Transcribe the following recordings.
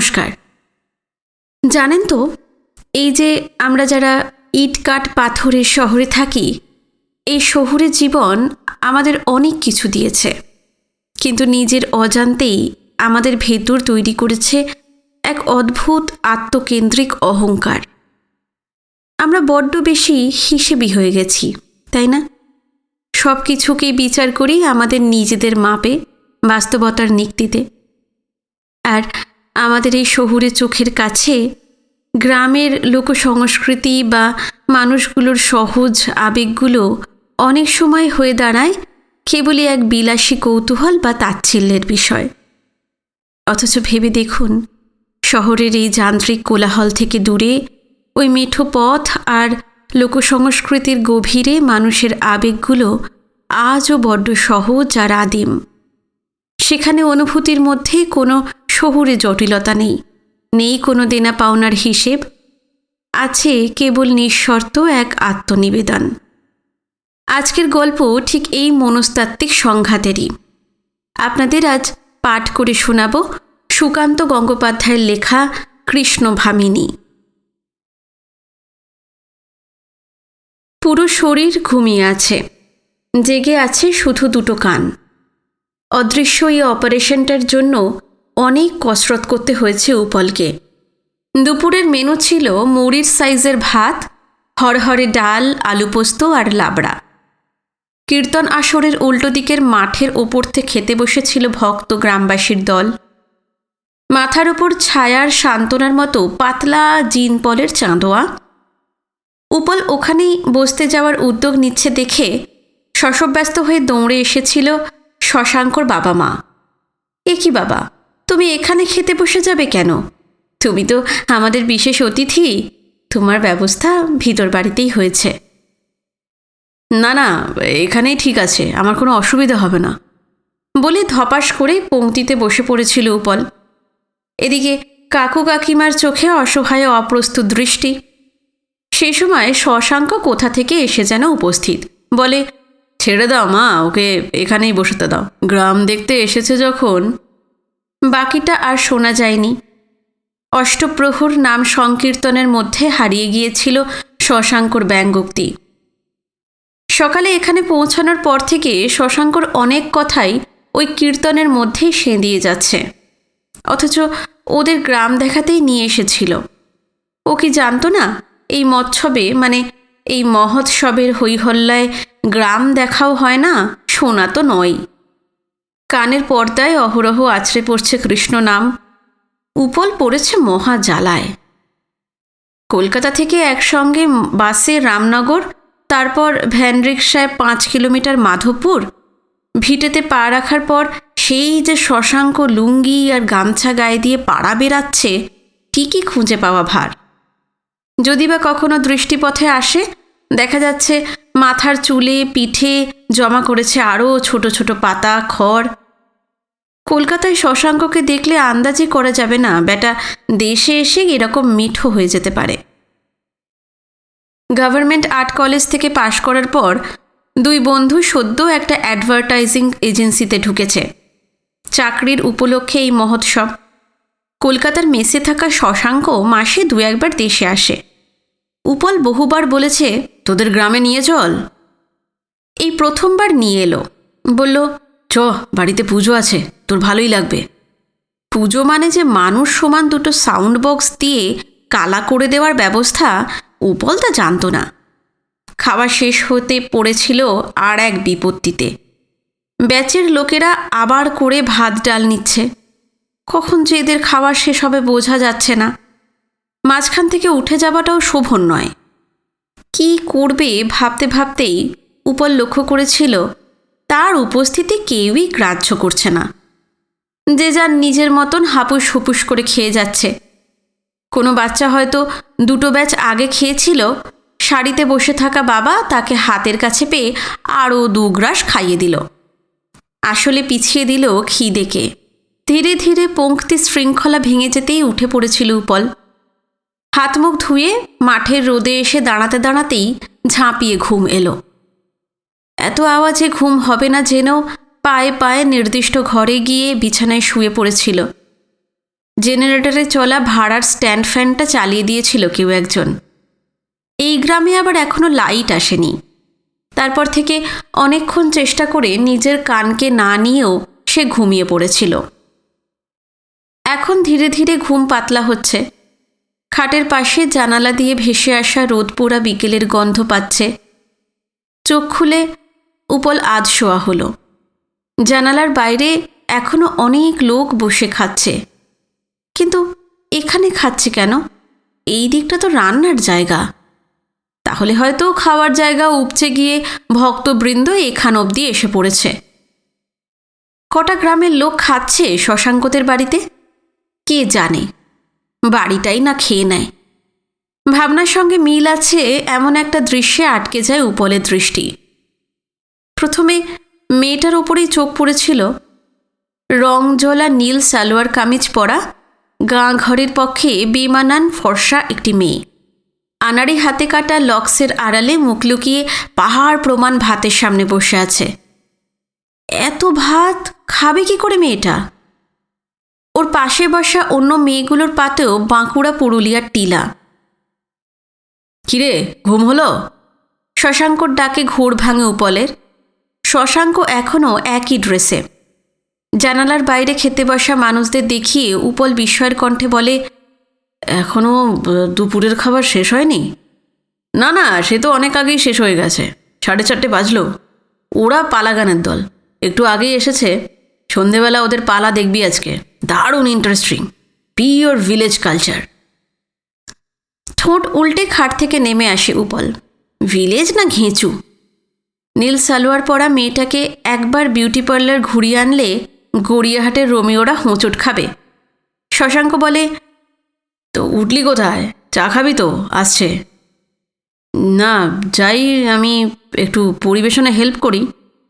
নমস্কার। জানেন তো, এই যে আমরা যারা ইট কাঠ পাথরের শহরে থাকি, এই শহুরে জীবন আমাদের অনেক কিছু দিয়েছে, কিন্তু নিজের অজান্তেই আমাদের ভেতর তৈরি করেছে এক অদ্ভুত আত্মকেন্দ্রিক অহংকার। আমরা বড্ড বেশি হিসেবি হয়ে গেছি, তাই না? সব কিছুকেই বিচার করি আমাদের নিজেদের মাপে, বাস্তবতার নিক্তিতে। আর আমাদের এই শহুরে চোখের কাছে গ্রামের লোকসংস্কৃতি বা মানুষগুলোর সহজ আবেগগুলো অনেক সময় হয়ে দাঁড়ায় কেবলই এক বিলাসী কৌতূহল বা তাচ্ছিল্যের বিষয়। অথচ ভেবে দেখুন, শহরের এই যান্ত্রিক কোলাহল থেকে দূরে ওই মেঠো পথ আর লোকসংস্কৃতির গভীরে মানুষের আবেগগুলো আজও বড্ড সহজ আর আদিম। সেখানে অনুভূতির মধ্যে কোনো শহুরে জটিলতা নেই, নেই কোনো দেনা পাওনার হিসেব, আছে কেবল নিঃশর্ত এক আত্মনিবেদন। আজকের গল্প ঠিক এই মনস্তাত্ত্বিক সংঘাতেরই। আপনাদের আজ পাঠ করে শোনাব সুকান্ত গঙ্গোপাধ্যায়ের লেখা কৃষ্ণভামিনী। পুরো শরীর ঘুমিয়ে আছে, জেগে আছে শুধু দুটো কান। অদৃশ্য এই অপারেশনটার জন্য অনেক কসরত করতে হয়েছে উপলকে। দুপুরের মেনু ছিল মুড়ির সাইজের ভাত, হরহরে ডাল, আলু পোস্ত আর লাবড়া। কীর্তন আসরের উল্টো দিকের মাঠের ওপর থেকে খেতে বসেছিল ভক্ত গ্রামবাসীর দল। মাথার ওপর ছায়ার সান্ত্বনার মতো পাতলা জিনপলের চাঁদোয়া। উপল ওখানেই বসতে যাওয়ার উদ্যোগ নিচ্ছে দেখে শশব্যস্ত হয়ে দৌড়ে এসেছিল শশাঙ্কর বাবা মা। এ কি বাবা, তুমি এখানে খেতে বসে যাবে কেন? তুমি তো আমাদের বিশেষ অতিথি, তোমার ব্যবস্থা ভিতর বাড়িতেই হয়েছে। না না, এখানেই ঠিক আছে, আমার কোনো অসুবিধা হবে না বলে ধপাস করে পংক্তিতে বসে পড়েছিল উপল। এদিকে কাকু কাকিমার চোখে অসহায় অপ্রস্তুত দৃষ্টি। সেই সময় শশাঙ্ক কোথা থেকে এসে যেন উপস্থিত, বলে, ছেড়ে দাও মা, ওকে এখানেই বসতে দাও, গ্রাম দেখতে এসেছে যখন। বাকিটা আর শোনা যায়নি। অষ্টপ্রহর নাম সংকীর্তনের মধ্যে হারিয়ে গিয়েছিল শশাঙ্কর ব্যঙ্গোক্তি। সকালে এখানে পৌঁছানোর পর থেকে শশাঙ্কর অনেক কথাই ওই কীর্তনের মধ্যেই সেঁধিয়ে যাচ্ছে, অথচ ওদের গ্রাম দেখাতেই নিয়ে এসেছিল। ও কি জানতো না এই মৎসবে, মানে এই মহোৎসবের হৈহল্লায় গ্রাম দেখাও হয় না, শোনা তো নয়। কানের পর্দায় অহরহ আছড়ে পড়ছে কৃষ্ণ নাম। উপল পড়েছে মহা জ্বালায়। কলকাতা থেকে একসঙ্গে বাসে রামনগর, তারপর ভ্যান রিক্সায় 5 কিলোমিটার মাধবপুর, ভিটেতে পা রাখার পর সেই যে শশাঙ্ক লুঙ্গি আর গামছা গায়ে দিয়ে পাড়া বেরাচ্ছে, ঠিকই খুঁজে পাওয়া ভার। যদি বা কখনো দৃষ্টিপথে আসে, দেখা যাচ্ছে মাথার চুলে পিঠে জমা করেছে আরও ছোট ছোট পাতা খড়। কলকাতায় শশাঙ্ককে দেখলে আন্দাজই করা যাবে না বেটা দেশে এসে এরকম মিঠো হয়ে যেতে পারে। গভর্নমেন্ট আর্ট কলেজ থেকে পাশ করার পর দুই বন্ধু সদ্য একটা অ্যাডভার্টাইজিং এজেন্সিতে ঢুকেছে। চাকরির উপলক্ষে এই মহোৎসব। কলকাতার মেসে থাকা শশাঙ্ক মাসে 2-1 বার দেশে আসে। উপল বহুবার বলেছে, তোদের গ্রামে নিয়ে চল। এই প্রথমবার নিয়ে এলো। বলল, চ, বাড়িতে পুজো আছে, তোর ভালোই লাগবে। পুজো মানে যে মানুষ সমান দুটো সাউন্ড বক্স দিয়ে কালা করে দেওয়ার ব্যবস্থা, উপল তা জানতো না। খাওয়া শেষ হতে পড়েছিল আর এক বিপত্তিতে। ব্যাচের লোকেরা আবার করে ভাত ডাল নিচ্ছে। কখন যে এদের খাওয়া শেষ হবে বোঝা যাচ্ছে না। মাঝখান থেকে উঠে যাওয়াটাও শোভন নয়। কি করবে ভাবতে ভাবতেই উপল লক্ষ্য করেছিল তার উপস্থিতি কেউই গ্রাহ্য করছে না। যে যার নিজের মতন হাপুস হুপুস করে খেয়ে যাচ্ছে। কোনো বাচ্চা হয়তো 2 ব্যাচ আগে খেয়েছিল, সারিতে বসে থাকা বাবা তাকে হাতের কাছে পেয়ে আরও 2 গ্রাস খাইয়ে দিল। আসলে পিছিয়ে দিল খিদেকে। ধীরে ধীরে পংক্তি শৃঙ্খলা ভেঙে যেতেই উঠে পড়েছিল উপল। হাত মুখ ধুয়ে মাঠের রোদে এসে দাঁড়াতে দাঁড়াতেই ঝাঁপিয়ে ঘুম এলো। এত আওয়াজে ঘুম হবে না জেনেও পায়ে পায়ে নির্দিষ্ট ঘরে গিয়ে বিছানায় শুয়ে পড়েছিল। জেনারেটরে চলা ভাড়ার স্ট্যান্ড ফ্যানটা চালিয়ে দিয়েছিল কেউ একজন। এই গ্রামে আবার এখনো লাইট আসেনি। তারপর থেকে অনেকক্ষণ চেষ্টা করে নিজের কানকে না নিয়েও সে ঘুমিয়ে পড়েছিল। এখন ধীরে ধীরে ঘুম পাতলা হচ্ছে। খাটের পাশে জানালা দিয়ে ভেসে আসা রোদ পোড়া বিকেলের গন্ধ পাচ্ছে। চোখ খুলে উপল আধ শোয়া হলো। জানালার বাইরে এখনো অনেক লোক বসে খাচ্ছে, কিন্তু এখানে খাচ্ছে কেন? এই দিকটা তো রান্নার জায়গা। তাহলে হয়তো খাওয়ার জায়গা উপচে গিয়ে ভক্তবৃন্দ এখান অবধি এসে পড়েছে। কটা গ্রামের লোক খাচ্ছে শশাঙ্কদের বাড়িতে, কে জানে। বাড়িটাই না খেয়ে নেয়। ভাবনার সঙ্গে মিল আছে এমন একটা দৃশ্যে আটকে যায় উপলের দৃষ্টি। প্রথমে মেয়েটার ওপরেই চোখ পড়েছিল। রং জ্বলা নীল সালোয়ার কামিজ পরা, গাঁ ঘরের পক্ষে বেমানান ফর্সা একটি মেয়ে। আনাড়ি হাতে কাটা লক্সের আড়ালে মুখ লুকিয়ে পাহাড় প্রমাণ ভাতের সামনে বসে আছে। এত ভাত খাবে কি করে মেয়েটা? ওর পাশে বসা অন্য মেয়েগুলোর পাতেও বাঁকুড়া পুরুলিয়ার টিলা। কিরে, ঘুম হলো? শশাঙ্কর ডাকে ঘোর ভাঙে উপলের। শশাঙ্ক এখনও একই ড্রেসে। জানালার বাইরে খেতে বসা মানুষদের দেখিয়ে উপল বিস্ময়ের কণ্ঠে বলে, এখনও দুপুরের খাবার শেষ হয়নি? না না, সে তো অনেক আগেই শেষ হয়ে গেছে। 4:30 বাজলো। ওরা পালা গানের দল, একটু আগেই এসেছে। সন্ধেবেলা ওদের পালা দেখবি আজকে, দারুণ ইন্টারেস্টিং, পিওর ভিলেজ কালচার। ঠোঁট উল্টে খাট থেকে নেমে আসে উপল। ভিলেজ না ঘেঁচু? নীল সালোয়ার পরা মেয়েটাকে একবার বিউটি পার্লার ঘুরিয়ে আনলে গড়িয়াহাটের রোমিওরা হোঁচট খাবে। শশাঙ্ক বলে, তো উঠলি কোথায়? চা খাবি তো? আসছে। না যাই, আমি একটু পরিবেশনে হেল্প করি।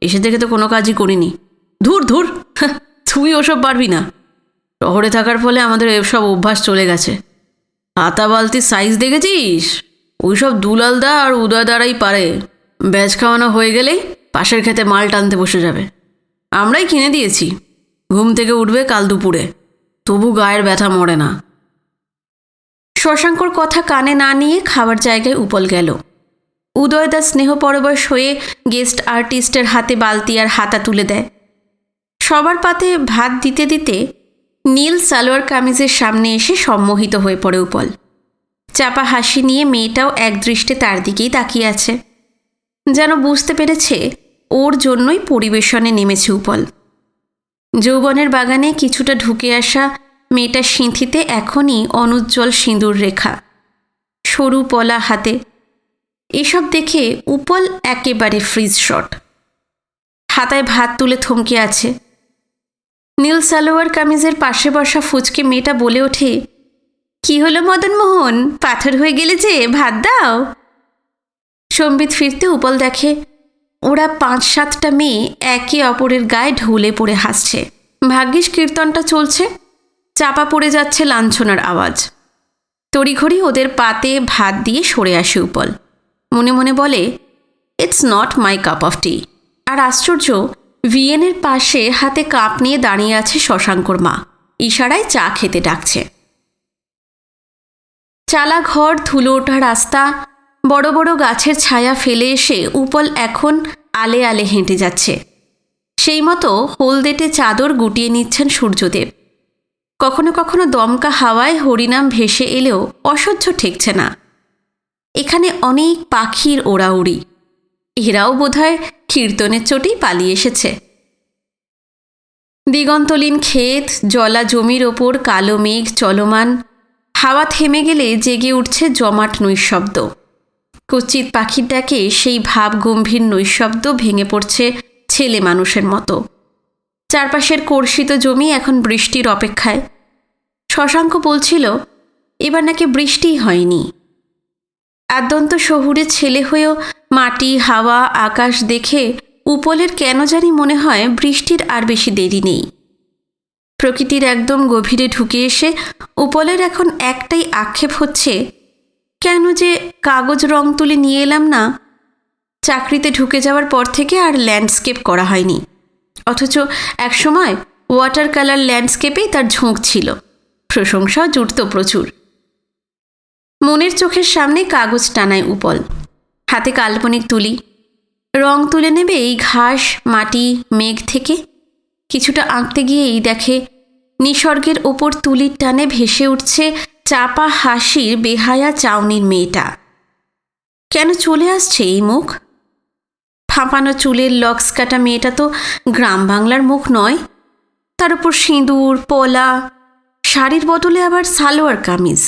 এসে থেকে তো কোনো কাজই করিনি। ধুর ধুর, তুই ওসব পারবি না। শহরে থাকার ফলে আমাদের এসব অভ্যাস চলে গেছে। হাতা বালতির সাইজ দেখেছিস? ওইসব দুলালদা আর উদয়দারাই পারে। ব্যাচ খাওয়ানো হয়ে গেলেই পাশের খেতে মাল টানতে বসে যাবে। আমরাই কিনে দিয়েছি। ঘুম থেকে উঠবে কাল দুপুরে, তবু গায়ের ব্যথা মরে না। শশাঙ্কর কথা কানে না নিয়ে খাবার জায়গায় উপল গেল। উদয়দা স্নেহপরবশ হয়ে গেস্ট আর্টিস্টের হাতে বালতি আর হাতা তুলে দেয়। সবার পাতে ভাত দিতে দিতে নীল সালোয়ার কামিজের সামনে এসে সম্মোহিত হয়ে পড়ে উপল। চাপা হাসি নিয়ে মেয়েটাও একদৃষ্টে তার দিকেই তাকিয়ে আছে, যেন বুঝতে পেরেছে ওর জন্যই পরিবেশনে নেমেছে উপল। যৌবনের বাগানে কিছুটা ঢুকে আসা মেয়েটার সিঁথিতে এখনই অনুজ্জ্বল সিঁদুর রেখা, সরু পলা হাতে। এসব দেখে উপল একেবারে ফ্রিজ শট। হাতায় ভাত তুলে থমকে আছে। নীল সালোয়ার কামিজের পাশে বসা ফুচকে মেয়েটা বলে ওঠে, কি হলো মদনমোহন, পাথর হয়ে গেলে যে, ভাত দাও। সম্বিত ফিরতে উপল দেখে ওরা 5-7টা মেয়ে একে অপরের গায়ে ঢলে পড়ে হাসছে। ভাগ্যিস কীর্তনটা চলছে, চাপা পড়ে যাচ্ছে লাঞ্ছনার আওয়াজ। তড়িঘড়ি ওদের পাতে ভাত দিয়ে সরে আসে উপল। মনে মনে বলে, it's not my cup of tea. আর আশ্চর্য, ভিয়েনের পাশে হাতে কাপ নিয়ে দাঁড়িয়ে আছে শশাঙ্কর মা, ইশারায় চা খেতে ডাকছে। চালা ঘর, ধুলো ওঠা রাস্তা, বড় বড় গাছের ছায়া ফেলে এসে উপল এখন আলে আলে হেঁটে যাচ্ছে। সেই মতো হলদেটে চাদর গুটিয়ে নিচ্ছেন সূর্যদেব। কখনো কখনো দমকা হাওয়ায় হরিনাম ভেসে এলেও অসহ্য ঠেকছে না। এখানে অনেক পাখির ওড়াউড়ি, এরাও বোধহয় কীর্তনের চোটেই পালিয়ে এসেছে। দিগন্তলীন ক্ষেত, জলা জমির ওপর কালো মেঘ চলমান। হাওয়া থেমে গেলে জেগে উঠছে জমাট নৈশব্দ। কচিত পাখির ডাকে সেই ভাব গম্ভীর নৈশব্দ ভেঙে পড়ছে ছেলে মানুষের মতো। চারপাশের কর্ষিত জমি এখন বৃষ্টির অপেক্ষায়। শশাঙ্ক বলছিল, এবার নাকি বৃষ্টিই হয়নি। আদ্যন্ত শহুরে ছেলে হয়েও মাটি, হাওয়া, আকাশ দেখে উপলের কেন জানি মনে হয় বৃষ্টির আর বেশি দেরি নেই। প্রকৃতির একদম গভীরে ঢুকে এসে উপলের এখন একটাই আক্ষেপ হচ্ছে, কেন যে কাগজ রং তুলে নিয়ে এলাম না। চাকরিতে ঢুকে যাওয়ার পর থেকে আর ল্যান্ডস্কেপ করা হয়নি, অথচ একসময় ওয়াটার কালার ল্যান্ডস্কেপেই তার ঝোঁক ছিল। প্রশংসাও জুটত প্রচুর। মনের চোখের সামনে কাগজ টানায় উপল, হাতে কাল্পনিক তুলি। রং তুলে নেবে এই ঘাস, মাটি, মেঘ থেকে। কিছুটা আঁকতে গিয়েই দেখে নিসর্গের ওপর তুলির টানে ভেসে উঠছে চাপা হাসির বেহায়া চাউনির মেয়েটা। কেন চলে আসছে এই মুখ? ফাঁপানো চুলের লক্স কাটা মেয়েটা তো গ্রাম বাংলার মুখ নয়। তার উপর সিঁদুর, পলা, শাড়ির বদলে আবার সালোয়ার কামিজ।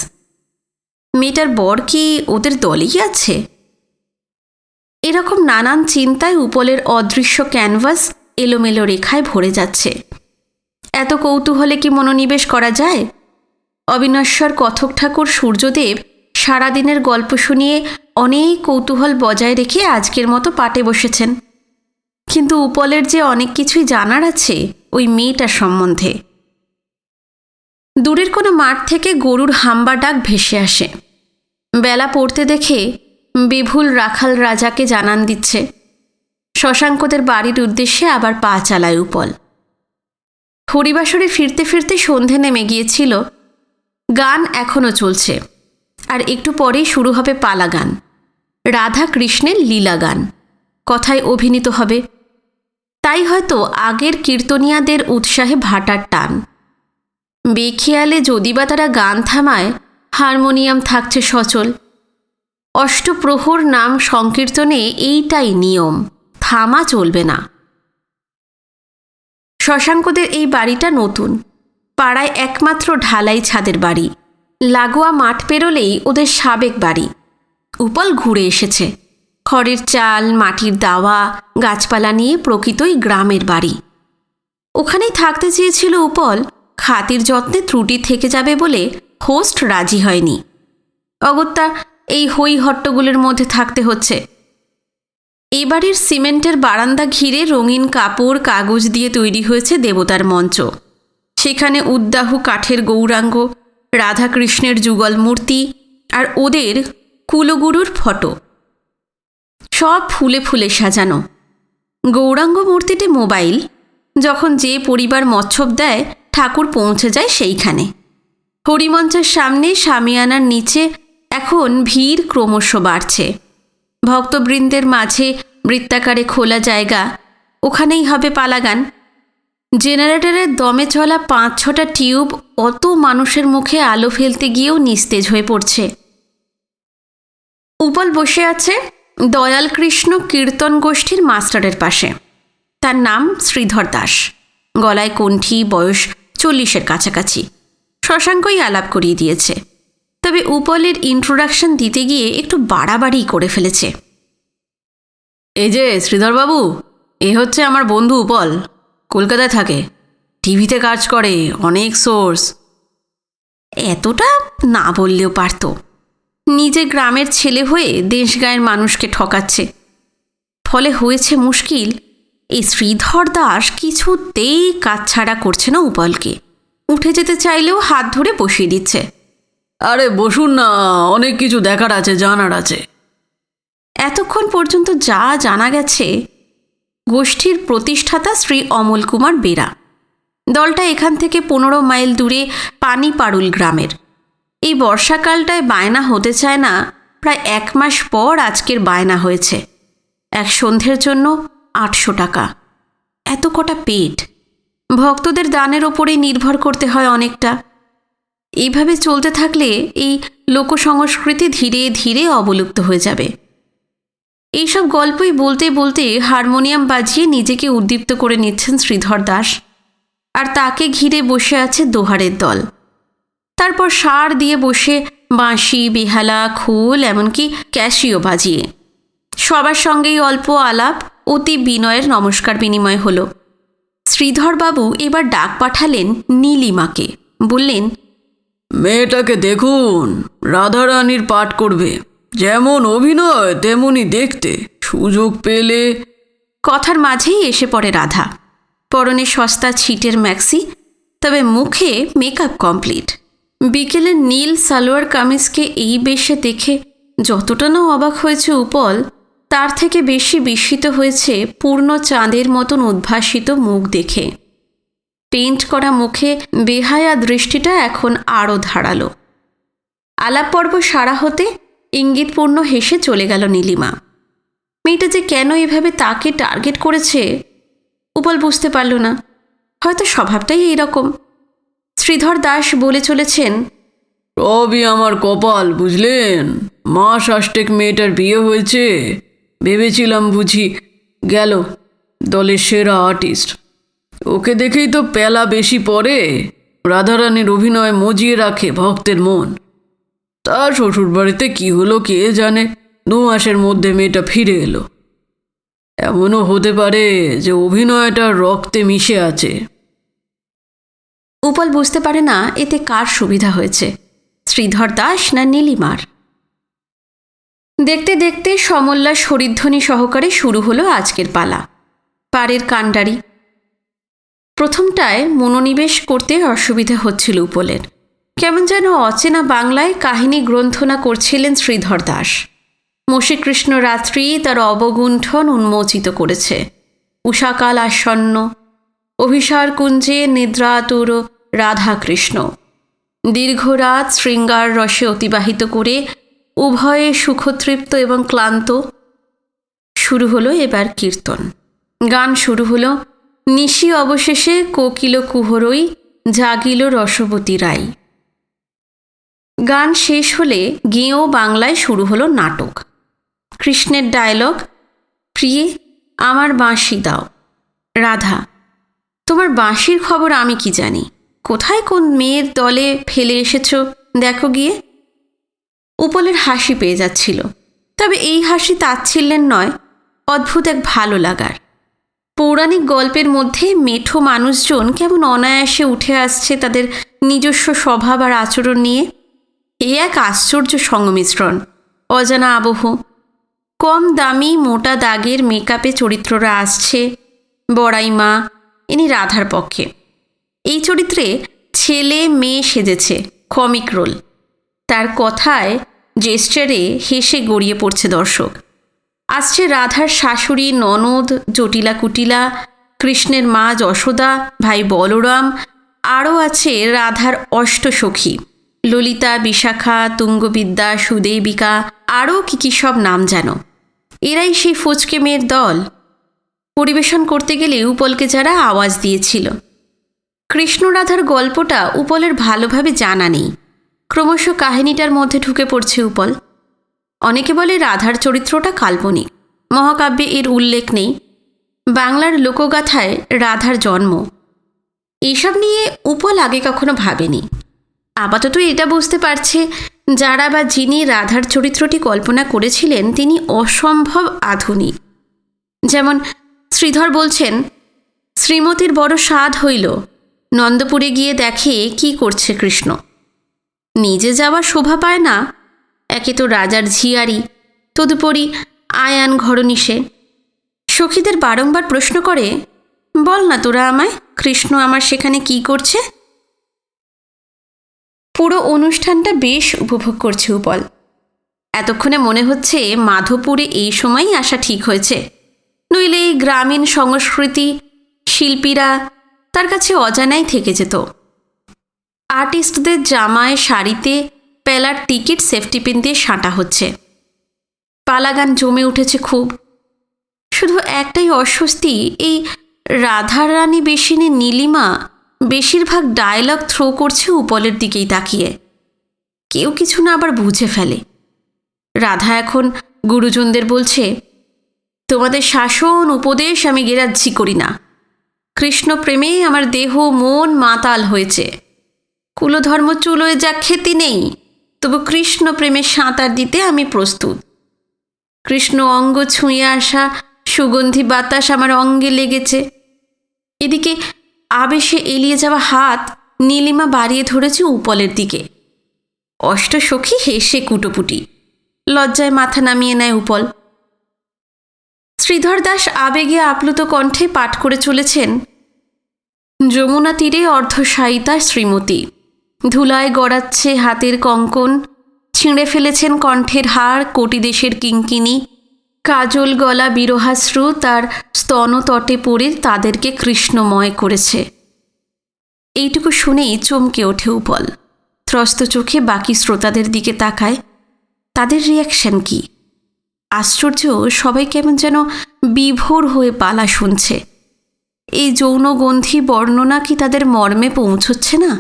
মেয়েটার বর কি ওদের দলেই আছে? এরকম নানান চিন্তায় উপলের অদৃশ্য ক্যানভাস এলোমেলো রেখায় ভরে যাচ্ছে। এত কৌতূহলে কি মনোনিবেশ করা যায়? অবিনশ্বর কথক ঠাকুর সূর্যদেব সারাদিনের গল্প শুনিয়ে অনেক কৌতূহল বজায় রেখে আজকের মতো পাটে বসেছেন। কিন্তু উপলের যে অনেক কিছুই জানার আছে ওই মেয়েটার সম্বন্ধে। দূরের কোনো মাঠ থেকে গরুর হাম্বা ডাক ভেসে আসে। বেলা পড়তে দেখে বেভুল রাখাল রাজাকে জানান দিচ্ছে। শশাঙ্কদের বাড়ির উদ্দেশ্যে আবার পা চালায় উপল। হরিবাসরে ফিরতে ফিরতে সন্ধে নেমে গিয়েছিল। গান এখনও চলছে, আর একটু পরেই শুরু হবে পালা গান, রাধা কৃষ্ণের লীলা গান। কথায় অভিনীত হবে। তাই হয়তো আগের কীর্তনিয়াদের উৎসাহে ভাটার টান। বেখেয়ালে যদি বা তারা গান থামায়, হারমোনিয়াম থাকছে সচল। অষ্টপ্রহর নাম সংকীর্তনে এইটাই নিয়ম, থামা চলবে না। শশাঙ্কদের এই বাড়িটা নতুন, পাড়ায় একমাত্র ঢালাই ছাদের বাড়ি। লাগোয়া মাঠ পেরোলেই ওদের সাবেক বাড়ি। উপল ঘুরে এসেছে। খড়ের চাল, মাটির দাওয়া, গাছপালা নিয়ে প্রকৃতই গ্রামের বাড়ি। ওখানেই থাকতে চেয়েছিল উপল, খাতির যত্নে ত্রুটি থেকে যাবে বলে হোস্ট রাজি হয়নি। অগত্যা এই হই হট্টগুলোর মধ্যে থাকতে হচ্ছে। এই বাড়ির সিমেন্টের বারান্দা ঘিরে রঙিন কাপড়, কাগজ দিয়ে তৈরি হয়েছে দেবতার মঞ্চ। সেখানে উদ্দাহু কাঠের গৌরাঙ্গ, রাধাকৃষ্ণের যুগল মূর্তি আর ওদের কুলগুরুর ফটো, সব ফুলে ফুলে সাজানো। গৌরাঙ্গ মূর্তিটি মোবাইল। যখন যে পরিবার মচ্ছব দেয়, ঠাকুর পৌঁছে যায় সেইখানে। হরিমঞ্চের সামনে শামিয়ানার নিচে এখন ভিড় ক্রমশ বাড়ছে। ভক্তবৃন্দের মাঝে বৃত্তাকারে খোলা জায়গা, ওখানেই হবে পালাগান। জেনারেটরের দমে চলা 5-6টা টিউব অত মানুষের মুখে আলো ফেলতে গিয়েও নিস্তেজ হয়ে পড়ছে। উপল বসে আছে দয়াল কৃষ্ণ কীর্তন গোষ্ঠীর মাস্টারের পাশে। তার নাম শ্রীধর দাস। গলায় কণ্ঠী, বয়স 40-এর কাছাকাছি। শশাঙ্কই আলাপ করিয়ে দিয়েছে। তবে উপলের ইন্ট্রোডাকশন দিতে গিয়ে একটু বাড়াবাড়ি করে ফেলেছে। এই যে শ্রীধরবাবু, এ হচ্ছে আমার বন্ধু উপল, কলকাতায় থাকে, টিভিতে কাজ করে, অনেক সোর্স। এতটা না বললেও পারত। নিজে গ্রামের ছেলে হয়ে দেশ গায়ের মানুষকে ঠকাচ্ছে। ফলে হয়েছে মুশকিল, এই শ্রীধর দাস কিছুতেই কাছছাড়া করছে না উপলকে। উঠে যেতে চাইলেও হাত ধরে বসিয়ে দিচ্ছে। আরে বসুন না, অনেক কিছু দেখার আছে, জানার আছে। এতক্ষণ পর্যন্ত যা জানা গেছে, গোষ্ঠীর প্রতিষ্ঠাতা শ্রী অমল কুমার বেরা। দলটা এখান থেকে 15 মাইল দূরে পানিপাড়ুল গ্রামের। এই বর্ষাকালটায় বায়না হতে চায় না, প্রায় 1 মাস পর আজকের বায়না হয়েছে। এক সন্ধ্যের জন্য 800 টাকা। এত কটা পেট। ভক্তদের দানের ওপরেই নির্ভর করতে হয় অনেকটা। এইভাবে চলতে থাকলে এই লোকসংস্কৃতি ধীরে ধীরে অবলুপ্ত হয়ে যাবে। এইসব গল্পই বলতে বলতে হারমোনিয়াম বাজিয়ে নিজেকে উদ্দীপ্ত করে নিচ্ছেন শ্রীধর দাস। আর তাকে ঘিরে বসে আছে দোহারের দল। তারপর সার দিয়ে বসে বাঁশি, বেহালা, খোল, এমনকি ক্যাশিও বাজিয়ে। সবার সঙ্গেই অল্প আলাপ, অতি বিনয়ের নমস্কার বিনিময় হলো। শ্রীধরবাবু এবার ডাক পাঠালেন নীলিমাকে। বললেন, মেয়েটাকে দেখুন, রাধারানীর পাঠ করবে। যেমন অভিনয় তেমনি দেখতে, সুযোগ পেলে। কথার মাঝেই এসে পড়ে রাধা। পরনে সস্তা ছিটের ম্যাক্সি, তবে মুখে মেকআপ কমপ্লিট। বিকেলের নীল সালোয়ার কামিজকে এই বেশে দেখে যতটা না অবাক হয়েছে উপল, তার থেকে বেশি বিস্মিত হয়েছে পূর্ণ চাঁদের মতন উদ্ভাসিত মুখ দেখে। পেইন্ট করা মুখে বেহায়া দৃষ্টিটা এখন আরও ধারালো। আলাপ পর্ব সারা হতে ইঙ্গিতপূর্ণ হেসে চলে গেল নীলিমা। মেয়েটা যে কেন এভাবে তাকে টার্গেট করেছে উৎপল বুঝতে পারল না। হয়তো স্বভাবটাই এইরকম। শ্রীধর দাস বলে চলেছেন, সবই আমার কপাল, বুঝলেন? মাস আষ্টেক মেয়েটার বিয়ে হয়েছে, ভেবেছিলাম বুঝি গেল দলের সেরা আর্টিস্ট। ওকে দেখেই তো পেলা বেশি পড়ে। রাধারানীর অভিনয় মজিয়ে রাখে ভক্তের মন। তার শ্বশুরবাড়িতে কি হলো কে জানে, 2 মাসের মধ্যে মেয়েটা ফিরে এলো। এমনও হতে পারে যে অভিনয়টা রক্তে মিশে আছে। উৎপল বুঝতে পারে না এতে কার সুবিধা হয়েছে, শ্রীধর দাস না নীলিমার। দেখতে দেখতে সমল্লাস হরিধ্বনি সহকারে শুরু হলো আজকের পালা, পাড়ের কাণ্ডারি। প্রথমটায় মনোনিবেশ করতে অসুবিধা হচ্ছিল উৎপলের। কেমন যেন অচেনা বাংলায় কাহিনী গ্রন্থনা করছিলেন শ্রীধর দাস। মসীকৃষ্ণ রাত্রি তার অবগুণ্ঠন উন্মোচিত করেছে। উষাকাল আসন্ন, অভিসার কুঞ্জে নিদ্রাতুর রাধাকৃষ্ণ দীর্ঘ রাত শৃঙ্গার রসে অতিবাহিত করে উভয়ে সুখতৃপ্ত এবং ক্লান্ত। শুরু হলো এবার কীর্তন। গান শুরু হলো, নিশি অবশেষে কোকিল কুহরই জাগিল রসবতী রাই। গান শেষ হলে গেঁয়ো বাংলায় শুরু হলো নাটক। কৃষ্ণের ডায়লগ, প্রিয়ে আমার বাঁশি দাও। রাধা, তোমার বাঁশির খবর আমি কি জানি? কোথায় কোন মেয়ের দলে ফেলে এসেছ দেখো গিয়ে। উৎপলের হাসি পেয়ে যাচ্ছিল, তবে এই হাসি তাচ্ছিল্যের নয়, অদ্ভুত এক ভালো লাগার। পৌরাণিক গল্পের মধ্যে মেঠো মানুষজন কেমন অনায়াসে উঠে আসছে তাদের নিজস্ব স্বভাব আর আচরণ নিয়ে। এ এক আশ্চর্য সংমিশ্রণ, অজানা আবহ। কম দামি মোটা দাগের মেকআপে চরিত্ররা আসছে। বড়াই মা, ইনি রাধার পক্ষে। এই চরিত্রে ছেলে মেয়ে সেজেছে, কমিক রোল। তার কথায় জেস্টারে হেসে গড়িয়ে পড়ছে দর্শক। আসছে রাধার শাশুড়ি, ননদ জটিলা কুটিলা, কৃষ্ণের মা যশোদা, ভাই বলরাম, আরও আছে রাধার অষ্টসখী ললিতা, বিশাখা, তুঙ্গবিদ্যা, সুদেবিকা, আরও কী সব নাম যেন। এরাই সেই ফচকে মেয়ের দল। পরিবেশন করতে গেলে উৎপলকে যারা আওয়াজ দিয়েছিল। কৃষ্ণ রাধার গল্পটা উৎপলের ভালোভাবে জানা নেই। ক্রমশ কাহিনীটার মধ্যে ঢুকে পড়ছে উৎপল। অনেকে বলে রাধার চরিত্রটা কাল্পনিক, মহাকাব্যে এর উল্লেখ নেই। বাংলার লোকগাথায় রাধার জন্ম। এসব নিয়ে উৎপল আগে কখনো ভাবেনি। আপাতত এটা বুঝতে পারছে যারা বা যিনি রাধার চরিত্রটি কল্পনা করেছিলেন তিনি অসম্ভব আধুনিক। যেমন শ্রীধর বলছেন, শ্রীমতীর বড় স্বাদ হইল, নন্দপুরে গিয়ে দেখে কি করছে কৃষ্ণ। নিজে যাওয়ার শোভা পায় না, একে তো রাজার ঝিয়ারি, তদুপরি আয়ান ঘরনিশে। সখীদের বারংবার প্রশ্ন করে, বল না তোরা আমায়, কৃষ্ণ আমার সেখানে কি করছে? পুরো অনুষ্ঠানটা বেশ উপভোগ করছে উৎপল। এতক্ষণে মনে হচ্ছে মাধবপুরে এই সময়ই আসা ঠিক হয়েছে, নইলে এই গ্রামীণ সংস্কৃতি শিল্পীরা তার কাছে অজানাই থেকে যেত। আর্টিস্টদের জামায় শাড়িতে পেলার টিকিট সেফটি পিন দিয়ে সাঁটা হচ্ছে। পালাগান জমে উঠেছে খুব। শুধু একটাই অস্বস্তি, এই রাধারানী বেশিনী নীলিমা বেশিরভাগ ডায়লগ থ্রো করছে উৎপলের দিকেই তাকিয়ে। কেউ কিছু না আবার বুঝে ফেলে। রাধা এখন গুরুজনদের বলছে, তোমাদের শাসন উপদেশ আমি গেরাজ্জি করি না। কৃষ্ণ প্রেমে আমার দেহ মন মাতাল হয়েছে। কুলধর্ম চুলোয় যা খ্যাতি নেই, তবু কৃষ্ণ প্রেমে সাঁতার দিতে আমি প্রস্তুত। কৃষ্ণ অঙ্গ ছুঁয়ে আসা সুগন্ধি বাতাস আমার অঙ্গে লেগেছে। এদিকে আবেশে এলিয়ে যাওয়া হাত নীলিমা বাড়িয়ে ধরেছে উৎপলের দিকে। অষ্টসখী হেসে কুটোপুটি, লজ্জায় মাথা নামিয়ে নেয় উৎপল। শ্রীধর দাস আবেগে আপ্লুত কণ্ঠে পাঠ করে চলেছেন, যমুনা তীরে অর্ধশায়িতা শ্রীমতী, ধুলায় গড়াচ্ছে হাতের কঙ্কন, ছিঁড়ে ফেলেছেন কণ্ঠের হার কোটিদেশের কিঙ্কিনি, কাজল গলা বিরহাশ্রু তার স্তনতটে পড়ে তাদেরকে কৃষ্ণময় করেছে। এইটুকু শুনেই চমকে ওঠে উপল। ত্রস্ত চোখে বাকি শ্রোতাদের দিকে তাকায়। তাদের রিয়াকশন কি? আশ্চর্য, সবাই কেমন যেন বিভোর হয়ে পালা শুনছে। এই যৌনগন্ধি বর্ণনা কি তাদের মর্মে পৌঁছচ্ছে না,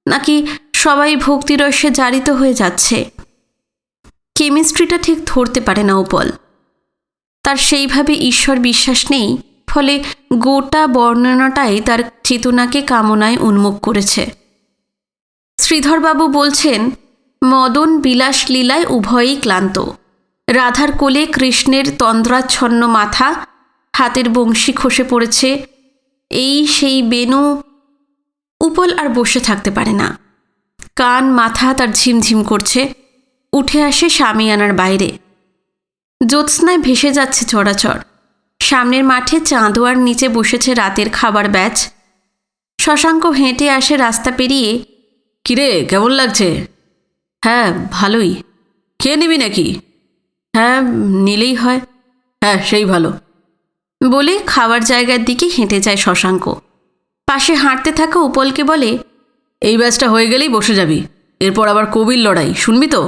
নাকি সবাই ভক্তিরসে জারিত হয়ে যাচ্ছে? কেমিস্ট্রিটা ঠিক ধরতে পারে না উপল। তার সেইভাবে ঈশ্বর বিশ্বাস নেই, ফলে গোটা বর্ণনাটাই তার চেতনাকে কামনায় উন্মুখ করেছে। শ্রীধরবাবু বলছেন, মদন বিলাস লীলায় উভয়েই ক্লান্ত। রাধার কোলে কৃষ্ণের তন্দ্রাচ্ছন্ন মাথা, হাতের বংশী খসে পড়েছে। এই সেই বেনু। উপল আর বসে থাকতে পারে না। কান মাথা তার ঝিমঝিম করছে। উঠে আসে শামিয়ানার বাইরে। জ্যোৎস্নায় ভেসে যাচ্ছে চরাচর। সামনের মাঠে চাঁদোয়ার নিচে বসেছে রাতের খাবার ব্যাচ। শশাঙ্ক হেঁটে আসে রাস্তা পেরিয়ে। কিরে, কেমন লাগছে? হ্যাঁ, ভালোই। খেয়ে নিবি নাকি? হ্যাঁ, নিলেই হয়। হ্যাঁ, সেই ভালো। বলে খাওয়ার জায়গার দিকে হেঁটে যায় শশাঙ্ক। পাশে হাঁটতে থাকা উপলকে বলে, এই ব্যাচটা হয়ে গেলেই বসে যাবি। এরপর আবার কবির লড়াই, শুনবি তো?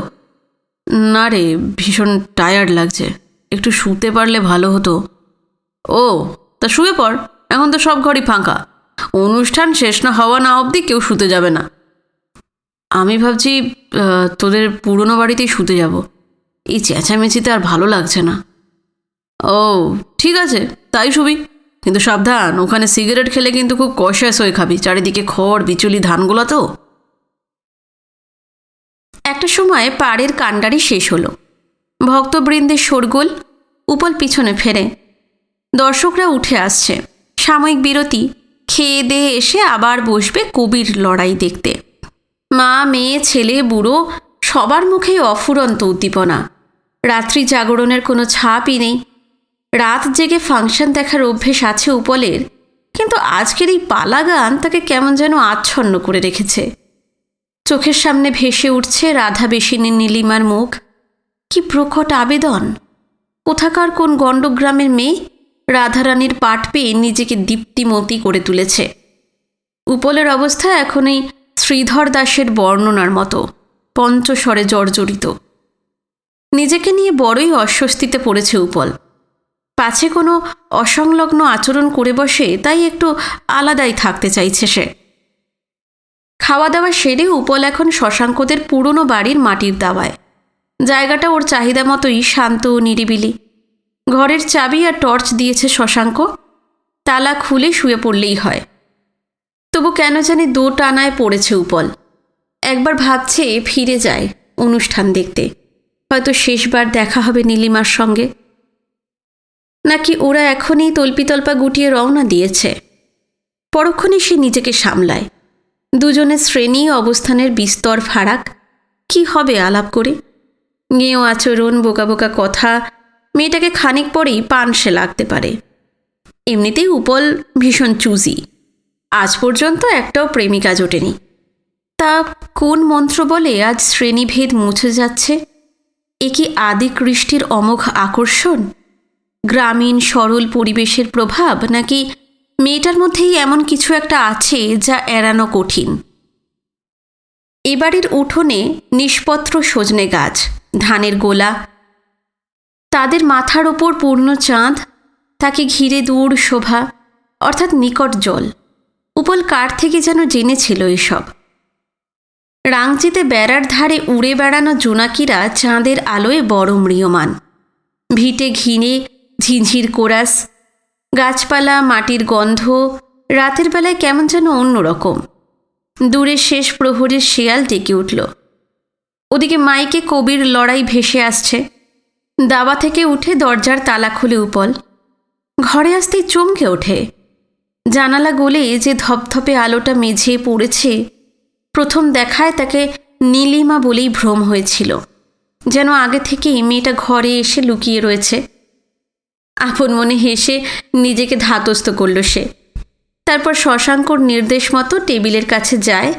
না রে, ভীষণ টায়ার্ড লাগছে, একটু শুতে পারলে ভালো হতো। ও, তা শুয়ে পড়, এখন তো সব ঘরই ফাঁকা। অনুষ্ঠান শেষ না হওয়া না অবধি কেউ শুতে যাবে না। আমি ভাবছি তোদের পুরনো বাড়িতেই শুতে যাব। এই চেঁচামেচিতে আর ভালো লাগছে না। ও ঠিক আছে, তাই শুবি, কিন্তু সাবধান, ওখানে সিগারেট খেলে কিন্তু খুব কশাস হয়ে খাবি। চারিদিকে খড় বিচুলি ধানগুলো তো। একটা সময় পাড়ের কাণ্ডারি শেষ হলো। ভক্তবৃন্দের শোরগোল। উপল পিছনে ফেরে। দর্শকরা উঠে আসছে। সাময়িক বিরতি। খেয়ে দিয়ে এসে আবার বসবে কবির লড়াই দেখতে। মা, মেয়ে, ছেলে, বুড়ো সবার মুখেই অফুরন্ত উদ্দীপনা। রাত্রি জাগরণের কোনো ছাপই নেই। রাত জেগে ফাংশন দেখার অভ্যেস আছে উপলের, কিন্তু আজকের এই পালা গান তাকে কেমন যেন আচ্ছন্ন করে রেখেছে। চোখের সামনে ভেসে উঠছে রাধাবেশিনী নীলিমার মুখ। কি প্রকট আবেদন! কোথাকার কোন গণ্ডগ্রামের মেয়ে রাধারানীর পাঠ পেয়ে নিজেকে দীপ্তিমতী করে তুলেছে। উপলের অবস্থা এখন এই শ্রীধর দাসের বর্ণনার মতো, পঞ্চস্বরে জর্জরিত। নিজেকে নিয়ে বড়ই অস্বস্তিতে পড়েছে উপল। পাছে কোনো অসংলগ্ন আচরণ করে বসে, তাই একটু আলাদাই থাকতে চাইছে সে। খাওয়া দাওয়া সেরে উপল এখন শশাঙ্কদের পুরনো বাড়ির মাটির দাওয়ায়। জায়গাটা ওর চাহিদা মতোই শান্ত ও নিরিবিলি। ঘরের চাবি আর টর্চ দিয়েছে শশাঙ্ক। তালা খুলে শুয়ে পড়লেই হয়। তবু কেন জানি দো টানায় পড়েছে উপল। একবার ভাবছে ফিরে যায় অনুষ্ঠান দেখতে, হয়তো শেষবার দেখা হবে নীলিমার সঙ্গে। নাকি ওরা এখনই তল্পিতল্পা গুটিয়ে রওনা দিয়েছে। পরক্ষণে সে নিজেকে সামলায়। দুজনের শ্রেণী অবস্থানের বিস্তর ফারাক। কি হবে আলাপ করে? গেঁয়ো আচরণ, বোকা বোকা কথা, মেয়েটাকে খানিক পরেই পানসে লাগতে পারে। এমনিতেই উপল ভীষণ চুজি। আজ পর্যন্ত একটাও প্রেমিকা জোটেনি। তা কোন মন্ত্র বলে আজ শ্রেণীভেদ মুছে যাচ্ছে? এ কি আদি কৃষ্টির অমোঘ আকর্ষণ, গ্রামীণ সরল পরিবেশের প্রভাব, নাকি মেয়েটার মধ্যেই এমন কিছু একটা আছে যা এড়ানো কঠিন? এবাড়ির উঠোনে নিষ্পত্র সজনে গাছ, ধানের গোলা, তাদের মাথার ওপর পূর্ণ চাঁদ, তাকে ঘিরে দূর শোভা, অর্থাৎ নিকট জল। উপল কার থেকে যেন জেনেছিল এসব। রাংচিতে বেড়ার ধারে উড়ে বেড়ানো জোনাকিরা চাঁদের আলোয় বড় ম্রিয়মান। ভিটে ঘিনে ঝিঝির কোরাস, গাছপালা, মাটির গন্ধ রাতের বেলায় কেমন যেন অন্যরকম। দূরের শেষ প্রহরের শেয়াল ডেকে উঠল। ওদিকে মাইকে কবির লড়াই ভেসে আসছে। দাবা থেকে উঠে দরজার তালা খুলে উপল। ঘরে আসতেই চমকে ওঠে। জানালা গলে যে ধপধপে আলোটা মেঝে পড়েছে, প্রথম দেখায় তাকে নীলিমা বলেই ভ্রম হয়েছিল। যেন আগে থেকেই মেয়েটা ঘরে এসে লুকিয়ে রয়েছে। আপন মনে হেসে নিজেকে ধাতস্থ করল সে। তারপর শশাঙ্কর নির্দেশ মতো টেবিলের কাছে যায়।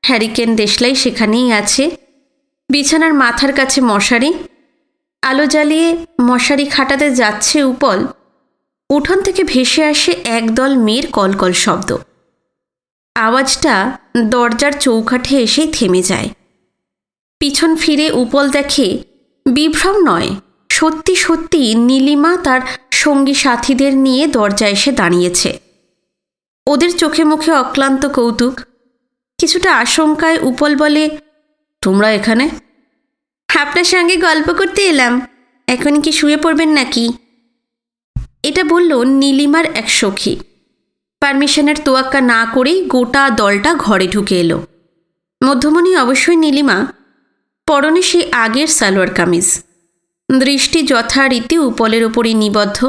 হ্যারিকেন দেশলাই সেখানেই আছে। বিছানার মাথার কাছে মশারি। আলো জ্বালিয়ে মশারি খাটাতে যাচ্ছে উপল। উঠোন থেকে ভেসে আসে একদল মেয়ের কলকল শব্দ। আওয়াজটা দরজার চৌকাঠে এসেই থেমে যায়। পিছন ফিরে উপল দেখে বিভ্রম নয়, সত্যি সত্যি নীলিমা তার সঙ্গী সাথীদের নিয়ে দরজা এসে দাঁড়িয়েছে। ওদের চোখে মুখে অক্লান্ত কৌতুক। কিছুটা আশঙ্কায় উপল বলে, তোমরা এখানে? আপনার সঙ্গে গল্প করতে এলাম, এখন কি শুয়ে পড়বেন নাকি? এটা বলল নীলিমার এক সখী। পারমিশনের তোয়াক্কা না করেই গোটা দলটা ঘরে ঢুকে এলো। মধ্যমণি অবশ্যই নীলিমা, পরনে সেই আগের সালোয়ার কামিজ। দৃষ্টি যথারীতি উপলের ওপরই নিবদ্ধ।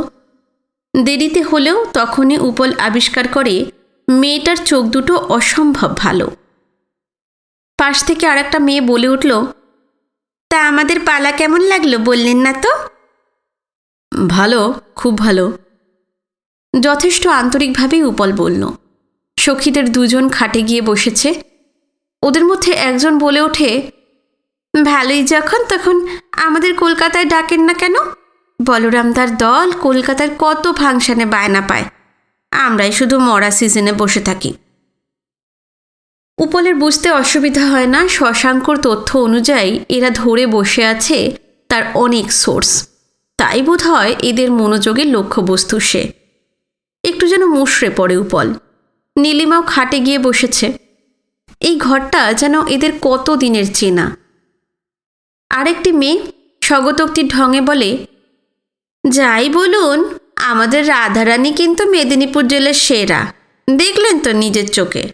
দেরিতে হলেও তখনই উপল আবিষ্কার করে মেয়েটার চোখ দুটো অসম্ভব ভালো। পাশ থেকে আর একটা মেয়ে বলে উঠল, তা আমাদের পালা কেমন লাগলো বললেন না তো? ভালো, খুব ভালো। যথেষ্ট আন্তরিকভাবেই উপল বলল। সখীদের দুজন খাটে গিয়ে বসেছে। ওদের মধ্যে একজন বলে ওঠে, ভালোই যখন তখন আমাদের কলকাতায় ডাকেন না কেন? বলরামদার দল কলকাতার কত ফাংশনে বায়না পায়, আমরাই শুধু মরা সিজনে বসে থাকি। উপলের বুঝতে অসুবিধা হয় না, শশাঙ্কর তথ্য অনুযায়ী এরা ধরে বসে আছে তার অনেক সোর্স। তাই বোধ হয় এদের মনোযোগের লক্ষ্যবস্তু সে। একটু যেন মুষড়ে পড়ে উপল। নীলিমাও খাটে গিয়ে বসেছে। এই ঘরটা যেন এদের কত দিনের চেনা। আরেকটি মেয়ে স্বগতোক্তির ঢঙে বলে, যাই বলুন আমাদের রাধারানী কিন্তু মেদিনীপুর জেলার সেরা, দেখলেন তো নিজের চোখে।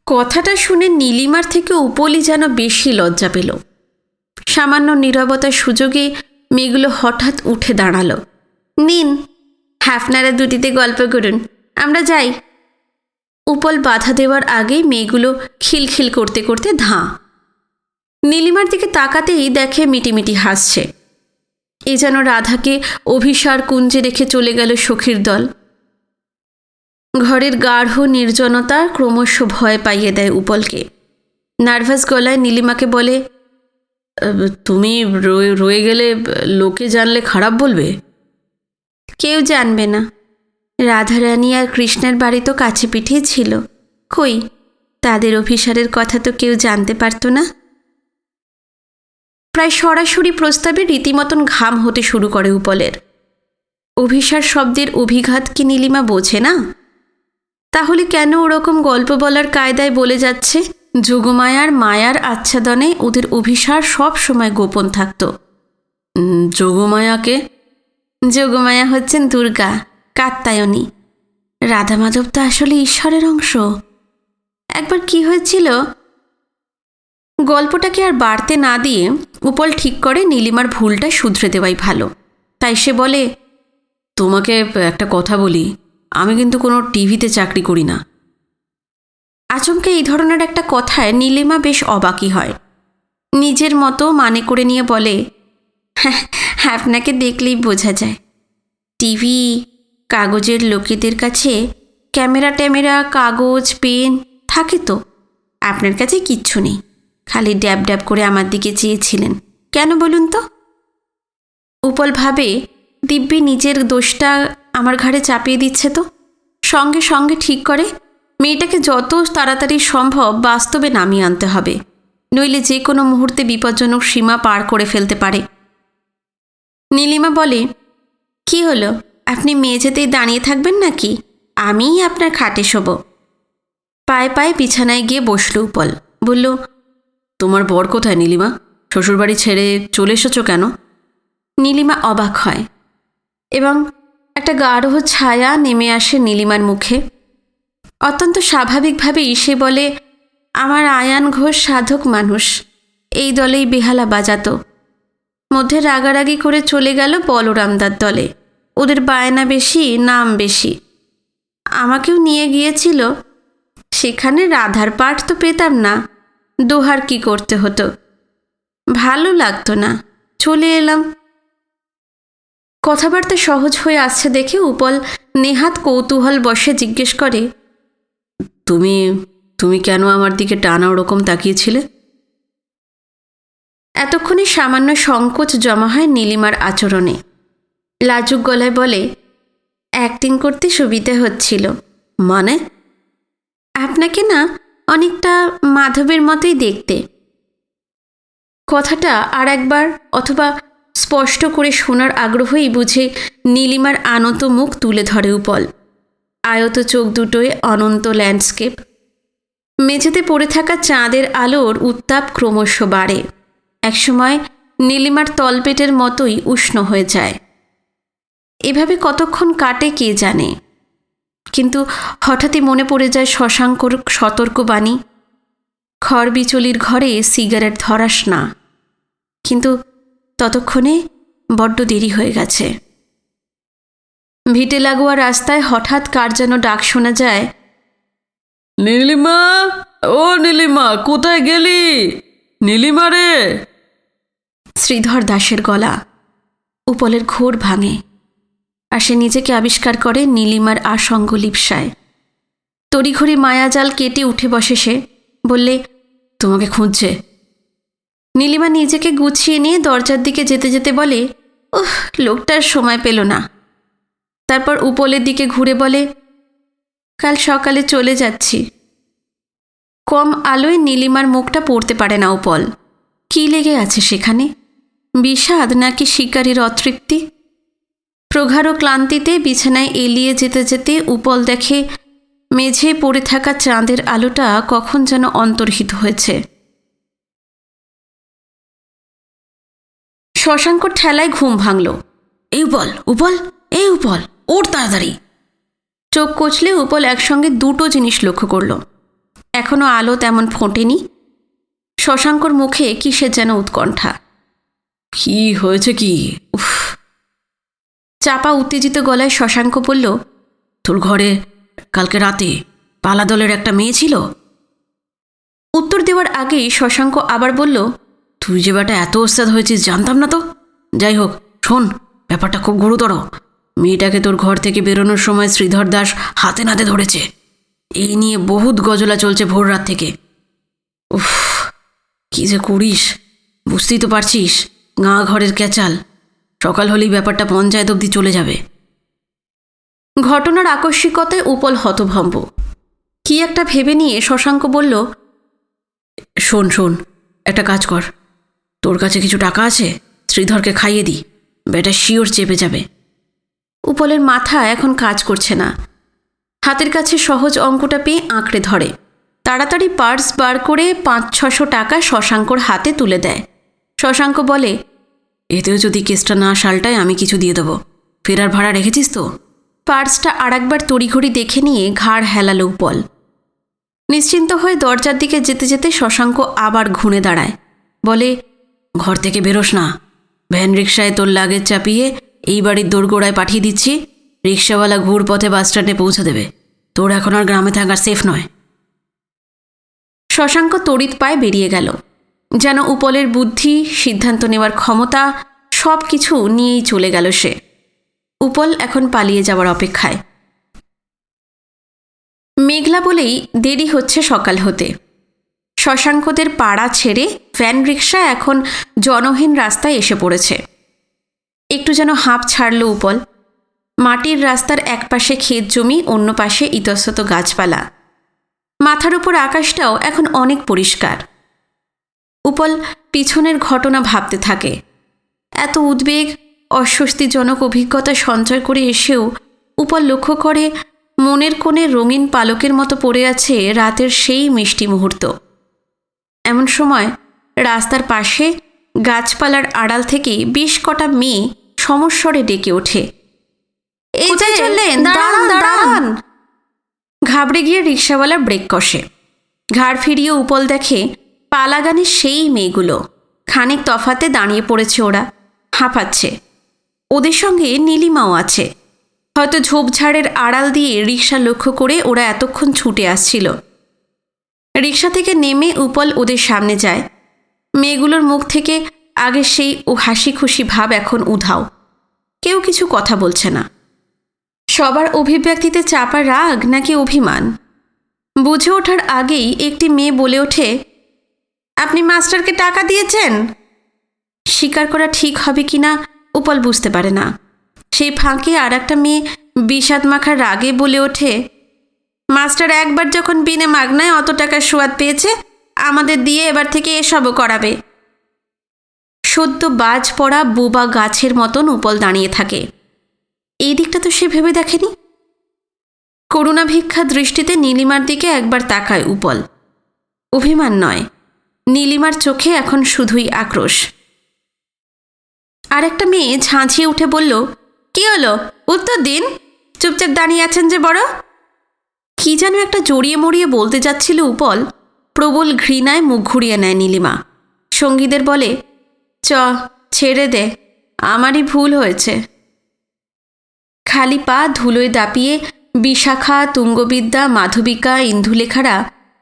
কথাটা শুনে নীলিমার থেকে উপলি যেন বেশি লজ্জা পেল। সামান্য নীরবতার সুযোগে মেয়েগুলো হঠাৎ উঠে দাঁড়ালো। নিন, আপনারা দুটিতে গল্প করুন, আমরা যাই। উপল বাধা দেওয়ার আগেই মেয়েগুলো খিলখিল করতে করতে ধাঁ। নীলিমার দিকে তাকাতেই দেখে মিটিমিটি হাসছে। এ যেন রাধাকে অভিসার কুঞ্জে রেখে চলে গেল সখীর দল। ঘরের গাঢ় নির্জনতা ক্রমশ ভয় পাইয়ে দেয় উপলকে। নার্ভাস গলায় নীলিমাকে বলে, তুমি রয়ে গেলে লোকে জানলে খারাপ বলবে। কেউ জানবে না। রাধারানী আর কৃষ্ণের বাড়ি তো কাছে পিঠেই ছিল, কই তাদের অভিসারের কথা তো কেউ জানতে পারত না। প্রায় সরাসরি প্রস্তাবে রীতিমতন ঘাম হতে শুরু করে উপলের। অভিসার শব্দের অভিঘাত কি নীলিমা বোঝে না? তাহলে কেন ওরকম গল্প বলার কায়দায় বলে যাচ্ছে যোগমায়ার মায়ার আচ্ছাদনে ওদের অভিসার সব সময় গোপন থাকত? যোগমায়াকে? যোগমায়া হচ্ছেন দুর্গা, কাত্যায়নী। রাধা মাধব তো আসলে ঈশ্বরের অংশ। একবার কি হয়েছিল, গল্পটাকে আর বাড়তে না দিয়ে উপল ঠিক করে নীলিমার ভুলটা শুধরে দেওয়াই ভালো। তাই সে বলে, তোমাকে একটা কথা বলি, আমি কিন্তু কোনো টিভিতে চাকরি করি না। আচমকা এই ধরনের একটা কথায় নীলিমা বেশ অবাকই হয়। নিজের মতো মানে করে নিয়ে বলে, হ্যাঁ, আপনাকে দেখলেই বোঝা যায়। টিভি, কাগজের লোকেদের কাছে ক্যামেরা ট্যামেরা, কাগজ, পেন থাকে তো, আপনার কাছে কিচ্ছু নেই। খালি ড্যাব ড্যাব করে আমার দিকে চেয়েছিলেন, কেন বলুন তো? উপল ভাবে দিব্যি নিজের দোষটা আমার ঘাড়ে চাপিয়ে দিচ্ছে তো। সঙ্গে সঙ্গে ঠিক করে মেয়েটাকে যত তাড়াতাড়ি সম্ভব বাস্তবে নামিয়ে আনতে হবে, নইলে যে কোনো মুহূর্তে বিপজ্জনক সীমা পার করে ফেলতে পারে। নীলিমা বলে, কি হলো, আপনি মেঝেতেই দাঁড়িয়ে থাকবেন নাকি? আমিই আপনার খাটে শোব। পায়ে পায়ে বিছানায় গিয়ে বসল উপল। বলল, তোমার বর কোথায় নীলিমা? শ্বশুরবাড়ি ছেড়ে চলে এসেছো কেন? নীলিমা অবাক হয় এবং একটা গাঢ় ছায়া নেমে আসে নীলিমার মুখে। অত্যন্ত স্বাভাবিকভাবেই সে বলে, আমার আয়ান ঘোষ সাধক মানুষ, এই দলেই বেহালা বাজাতো। মধ্যে রাগারাগি করে চলে গেল বলরামদার দলে। ওদের বায়না বেশি, নাম বেশি। আমাকেও নিয়ে গিয়েছিল, সেখানে রাধার পাঠ তো পেতাম না, দোহার কি করতে হতো, ভালো লাগতো না, চলে এলাম। কথাবার্তা সহজ হয়ে আসছে দেখে উপল নেহাত কৌতূহল বসে জিজ্ঞেস করে, তুমি তুমি কেন আমার দিকে টানা ওরকম তাকিয়েছিলে? এতক্ষণে সামান্য সংকোচ জমা হয় নীলিমার আচরণে। লাজুক গলায় বলে, অ্যাক্টিং করতে সুবিধে হচ্ছিল। মানে? আপনাকে না অনেকটা মাধবের মতোই দেখতে। কথাটা আর একবার অথবা স্পষ্ট করে শোনার আগ্রহই বুঝে নীলিমার আনত মুখ তুলে ধরে উপল। আয়ত চোখ দুটোয় অনন্ত ল্যান্ডস্কেপ। মেঝেতে পড়ে থাকা চাঁদের আলোর উত্তাপ ক্রমশ বাড়ে, একসময় নীলিমার তলপেটের মতোই উষ্ণ হয়ে যায়। এভাবে কতক্ষণ কাটে কে জানে, কিন্তু হঠাৎই মনে পড়ে যায় শশাঙ্কর সতর্কবাণী, খড়বিচলির ঘরে সিগারেট ধরাস না। কিন্তু ততক্ষণে বড্ড দেরি হয়ে গেছে। ভিটে লাগোয়া রাস্তায় হঠাৎ কার যেন ডাক শোনা যায়, নীলিমা, ও নীলিমা, কোথায় গেলি? নীলিমা রে। শ্রীধর দাসের গলা। উপলের ঘোর ভাঙে, আর সে নিজেকে আবিষ্কার করে নীলিমার আসঙ্গ লিপসায়। তড়িঘড়ি মায়াজাল কেটে উঠে বসে সে, বললে, তোমাকে খুঁজছে। নীলিমা নিজেকে গুছিয়ে নিয়ে দরজার দিকে যেতে যেতে বলে, উহ, লোকটার সময় পেল না। তারপর উপলের দিকে ঘুরে বলে, কাল সকালে চলে যাচ্ছি। কম আলোয় নীলিমার মুখটা পড়তে পারে না উপল। কী লেগে আছে সেখানে? বিষাদ নাকি শিকারীর অতৃপ্তি? প্রগাঢ় ক্লান্তিতে বিছানায় এলিয়ে যেতে যেতে উপল দেখে মেঝে পড়ে থাকা চাঁদের আলোটা কখন যেন অন্তর্হিত হয়েছে। শশাঙ্কর ঠেলায় ঘুম ভাঙল। এই উপল, উপল, এই উপল, ওর তাড়াতাড়ি। চোখ কচলে উপল একসঙ্গে দুটো জিনিস লক্ষ্য করল। এখনও আলো তেমন ফোটেনি। শশাঙ্কর মুখে কিসের যেন উৎকণ্ঠা। কি হয়েছে কি? উফ! চাপা উত্তেজিত গলায় শশাঙ্ক বলল, তোর ঘরে কালকে রাতে পালাদলের একটা মেয়ে ছিল। উত্তর দেওয়ার আগেই শশাঙ্ক আবার বলল, তুই যে বেটা এত ওস্তাদ হয়েছিস জানতাম না তো। যাই হোক, শোন, ব্যাপারটা খুব গুরুতর। মেয়েটাকে তোর ঘর থেকে বেরোনোর সময় শ্রীধর দাস হাতে নাতে ধরেছে। এই নিয়ে বহুত গজলা চলছে ভোর রাত থেকে। উফ, কি যে করিস বুঝতেই তো পারছিস। গা ঘরের ক্যাচাল। সকাল হলেই ব্যাপারটা পঞ্চায়েত অবধি চলে যাবে। ঘটনার আকস্মিকতায় উপল হতভম্ব। কি একটা ভেবে নিয়ে শশাঙ্ক বলল, শোন শোন, একটা কাজ কর। তোর কাছে কিছু টাকা আছে, শ্রীধরকে খাইয়ে দি, বেটা শিওর চেপে যাবে। উপলের মাথা এখন কাজ করছে না। হাতের কাছে সহজ অঙ্কটা পেয়ে আঁকড়ে ধরে। তাড়াতাড়ি পার্স বার করে 500-600 টাকা শশাঙ্কর হাতে তুলে দেয়। শশাঙ্ক বলে, এতেও যদি কেসটা না সালটায় আমি কিছু দিয়ে দেবো। ফেরার ভাড়া রেখেছিস তো? পার্সটা আরেকবার তড়িঘড়ি দেখে নিয়ে ঘাড় হেলালো উপল। নিশ্চিন্ত হয়ে দরজার দিকে যেতে যেতে শশাঙ্ক আবার ঘুরে দাঁড়ায়, বলে, ঘর থেকে বেরোস না। ভ্যান রিক্সায় তোর লাগেজ চাপিয়ে এই বাড়ির দোরগোড়ায় পাঠিয়ে দিচ্ছি। রিক্সাওয়ালা ঘুর পথে বাসস্ট্যান্ডে পৌঁছে দেবে। তোর এখন আর গ্রামে থাকা সেফ নয়। শশাঙ্ক তড়িৎ পায়ে বেরিয়ে গেল, যেন উপলের বুদ্ধি, সিদ্ধান্ত নেওয়ার ক্ষমতা সব কিছু নিয়েই চলে গেল সে। উপল এখন পালিয়ে যাওয়ার অপেক্ষায়। মেঘলা বলেই দেরি হচ্ছে সকাল হতে। শশাঙ্কদের পাড়া ছেড়ে ভ্যান রিক্সা এখন জনহীন রাস্তায় এসে পড়েছে। একটু যেন হাঁপ ছাড়ল উপল। মাটির রাস্তার একপাশে ক্ষেত জমি, অন্য পাশে ইতস্তত গাছপালা। মাথার উপর আকাশটাও এখন অনেক পরিষ্কার। উপল পিছনের ঘটনা ভাবতে থাকে। এত উদ্বেগ, অস্বস্তিজনক অভিজ্ঞতা সঞ্চয় করে এসেও উপল লক্ষ্য করে মনের কোণে রঙিন পালকের মতো পড়ে আছে রাতের সেই মিষ্টি মুহূর্ত। এমন সময় রাস্তার পাশে গাছপালার আড়াল থেকে বেশ কটা মেয়ে সমস্বরে ডেকে ওঠে, এই যে চললেন, দাঁড়ান দাঁড়ান। ঘাবড়ে গিয়ে রিক্সাওয়ালা ব্রেক কষে। ঘাড় ফিরিয়ে উপল দেখে পালাগানের সেই মেয়েগুলো। খানিক তফাতে দাঁড়িয়ে পড়েছে ওরা, হাঁপাচ্ছে। ওদের সঙ্গে নীলিমাও আছে। হয়তো ঝোপঝাড়ের আড়াল দিয়ে রিক্সা লক্ষ্য করে ওরা এতক্ষণ ছুটে আসছিল। রিক্সা থেকে নেমে উপল ওদের সামনে যায়। মেয়েগুলোর মুখ থেকে আগের সেই ও হাসি খুশি ভাব এখন উধাও। কেউ কিছু কথা বলছে না। সবার অভিব্যক্তিতে চাপা রাগ নাকি অভিমান বুঝে ওঠার আগেই একটি মেয়ে বলে ওঠে, আপনি মাস্টারকে টাকা দিয়েছেন? স্বীকার করা ঠিক হবে কিনা উপল বুঝতে পারে না। সেই ফাঁকে আর একটা মেয়ে বিষাদ মাখা রাগে বলে ওঠে, মাস্টার একবার যখন বিনে মাগনায় অত টাকার সুয়াদ পেয়েছে, আমাদের দিয়ে এবার থেকে এসবও করাবে। সদ্য বাজ পড়া বুবা গাছের মতন উপল দাঁড়িয়ে থাকে। এই দিকটা তো সে ভেবে দেখেনি। করুণাভিক্ষা দৃষ্টিতে নীলিমার দিকে একবার তাকায় উপল। অভিমান নয়, নীলিমার চোখে এখন শুধুই আক্রোশ। আর একটা মেয়ে ঝাঁঝিয়ে উঠে বলল, কি হলো, উত্তর দিন, চুপচাপ দাঁড়িয়ে আছেন যে বড়। কি যেন একটা জড়িয়ে মড়িয়ে বলতে যাচ্ছিল উপল, প্রবল ঘৃণায় মুখ ঘুরিয়ে নেয় নীলিমা। সঙ্গীদের বলে, ছেড়ে দে, আমারই ভুল হয়েছে। খালি পা ধুলোয় দাপিয়ে বিশাখা, তুঙ্গবিদ্যা, মাধবিকা, ইন্দুলেখারা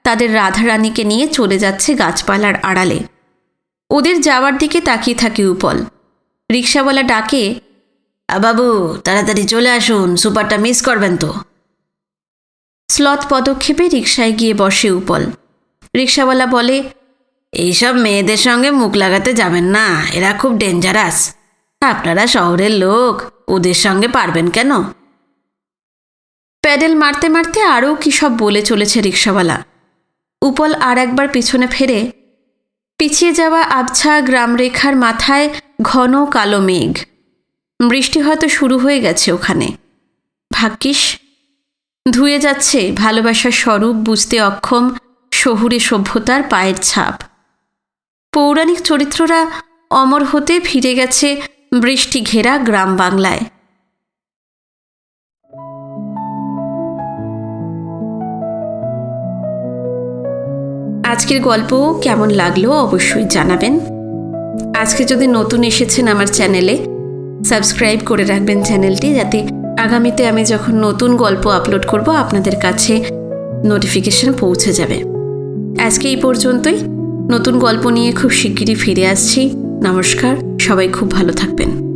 তাদের রাধারানীকে নিয়ে চলে যাচ্ছে গাছপালার আড়ালে। ওদের যাওয়ার দিকে তাকিয়ে থাকে উপল। রিকশাওয়ালা ডাকে, বাবু তাড়াতাড়ি চলে আসুন, সুপারটা মিস করবেন তো। স্লথ পদক্ষেপে রিকশায় গিয়ে বসে উপল। রিকশাওয়ালা বলে, এইসব মেয়েদের সঙ্গে মুখ লাগাতে যাবেন না, এরা খুব ডেঞ্জারাস। আপনারা শহরের লোক, ওদের সঙ্গে পারবেন কেন? প্যাডেল মারতে মারতে আরও কী সব বলে চলেছে রিকশাওয়ালা। উপল আর একবার পিছনে ফেরে। পিছিয়ে যাওয়া আবছা গ্রামরেখার মাথায় ঘন কালো মেঘ। বৃষ্টি হয়তো শুরু হয়ে গেছে ওখানে। ভাগ্যিস। ধুয়ে যাচ্ছে ভালোবাসার স্বরূপ বুঝতে অক্ষম শহুরে সভ্যতার পায়ের ছাপ। পৌরাণিক চরিত্ররা অমর হতে ফিরে গেছে বৃষ্টি ঘেরা গ্রাম বাংলায়। আজকের গল্প কেমন লাগলো অবশ্যই জানাবেন। আজকে যদি নতুন এসেছেন আমার চ্যানেলে, সাবস্ক্রাইব করে রাখবেন চ্যানেলটি, যাতে আগামীতে আমি যখন নতুন গল্প আপলোড করব আপনাদের কাছে নোটিফিকেশন পৌঁছে যাবে। আজকে এই পর্যন্তই। নতুন গল্প নিয়ে খুব শিগগিরই ফিরে আসছি। নমস্কার, সবাই খুব ভালো থাকবেন।